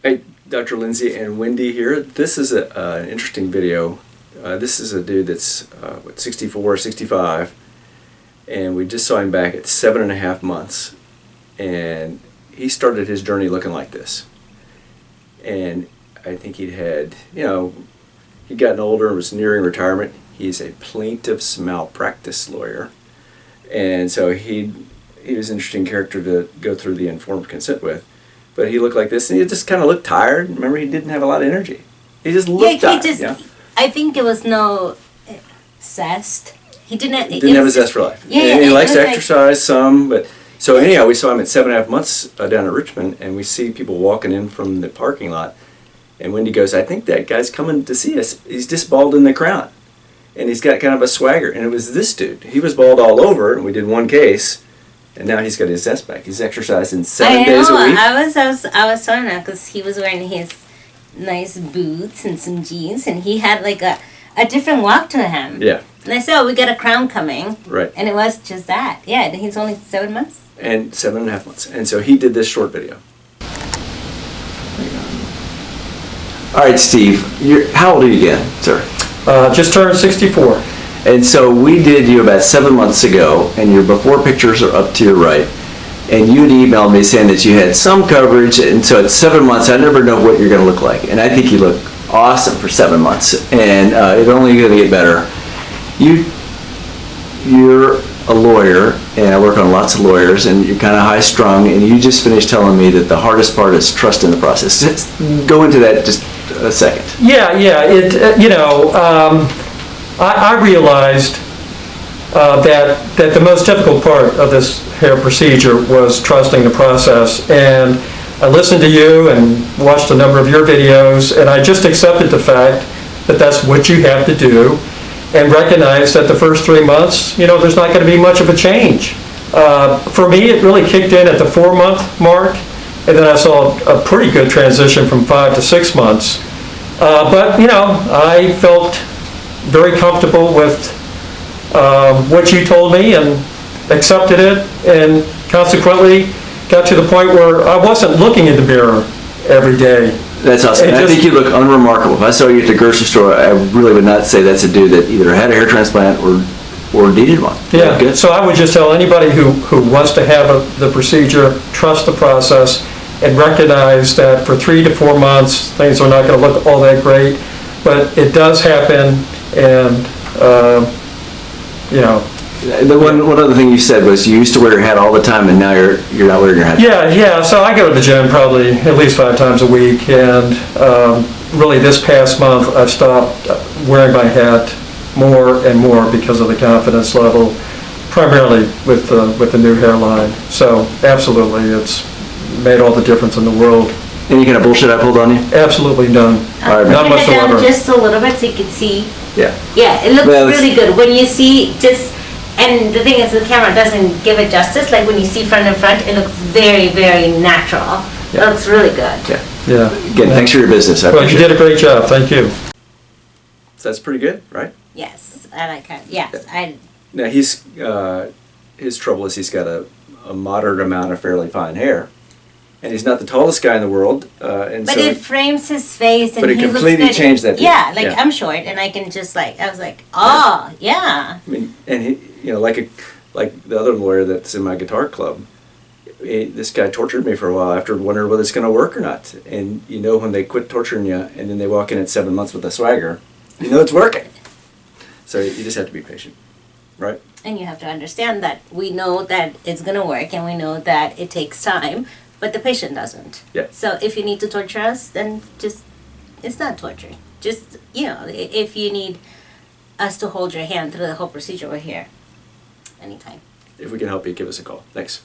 Hey, Dr. Lindsey and Wendy here. This is an interesting video. This is a dude that's what, 64, 65, and we just saw him back at 7.5 months, and he started his journey looking like this. And I think he'd had, he'd gotten older and was nearing retirement. He's a plaintiff's malpractice lawyer, and so he was an interesting character to go through the informed consent with. But he looked like this, and he just kind of looked tired. Remember, he didn't have a lot of energy. He just looked tired. I think it was no zest. He didn't have a zest for life. Yeah, and he likes to exercise some, but so anyhow, we saw him at 7.5 months down at Richmond, and we see people walking in from the parking lot, and Wendy goes, "I think that guy's coming to see us. He's just bald in the crown, and he's got kind of a swagger." And it was this dude. He was bald all over, and we did one case. And now he's got his zest back. He's exercising 7 days a week. I was telling him because he was wearing his nice boots and some jeans, and he had like a different walk to him. Yeah. And I said, "Oh, we got a crown coming." Right. And it was just that. Yeah, and he's only 7 months. And 7.5 months. And so he did this short video. All right, Steve. How old are you again, sir? Just turned 64. And so we did you about 7 months ago, and your before pictures are up to your right. And you had emailed me saying that you had some coverage, and so at 7 months, I never know what you're going to look like. And I think you look awesome for 7 months, and it's only going to get better. You're a lawyer, and I work on lots of lawyers, and you're kind of high-strung, and you just finished telling me that the hardest part is trust in the process. Just go into that just a second. Yeah. I realized that the most difficult part of this hair procedure was trusting the process. And I listened to you and watched a number of your videos, and I just accepted the fact that that's what you have to do, and recognized that the first 3 months, there's not going to be much of a change. For me, it really kicked in at the 4-month mark, and then I saw a pretty good transition from 5 to 6 months. But I felt very comfortable with what you told me and accepted it, and consequently got to the point where I wasn't looking in the mirror every day. That's awesome. I think you look unremarkable. If I saw you at the grocery store, I really would not say that's a dude that either had a hair transplant or needed one. Yeah, good. So I would just tell anybody who wants to have the procedure, trust the process, and recognize that for 3 to 4 months, things are not going to look all that great, but it does happen, and, The one other thing you said was you used to wear your hat all the time, and now you're not wearing your hat. Yeah. So I go to the gym probably at least 5 times a week, and really this past month I've stopped wearing my hat more and more because of the confidence level, primarily with the new hairline. So absolutely, it's made all the difference in the world. Any kind of bullshit I pulled on you? Absolutely none. All right, none whatsoever. Down just a little bit so you can see. Yeah. Yeah, it looks really good when you see just. And the thing is, the camera doesn't give it justice. Like when you see front and front, it looks very, very natural. Yeah. It looks really good. Yeah. Again, thanks for your business. Well, you did a great job. Thank you. So that's pretty good, right? Yes, I like it. Yes, Now his trouble is he's got a moderate amount of fairly fine hair, and he's not the tallest guy in the world. And but so it frames his face, and but it he completely looks good. changed that. Yeah, I'm short, and I can just I was like, oh yeah. I mean, and he, like the other lawyer that's in my guitar club, this guy tortured me for a while after wondering whether it's going to work or not. And when they quit torturing you and then they walk in at 7 months with a swagger, it's working. So you just have to be patient, right? And you have to understand that we know that it's going to work, and we know that it takes time, but the patient doesn't. Yeah. So if you need to torture us, then it's not torture. Just, if you need us to hold your hand through the whole procedure, we're here anytime. If we can help you, give us a call. Thanks.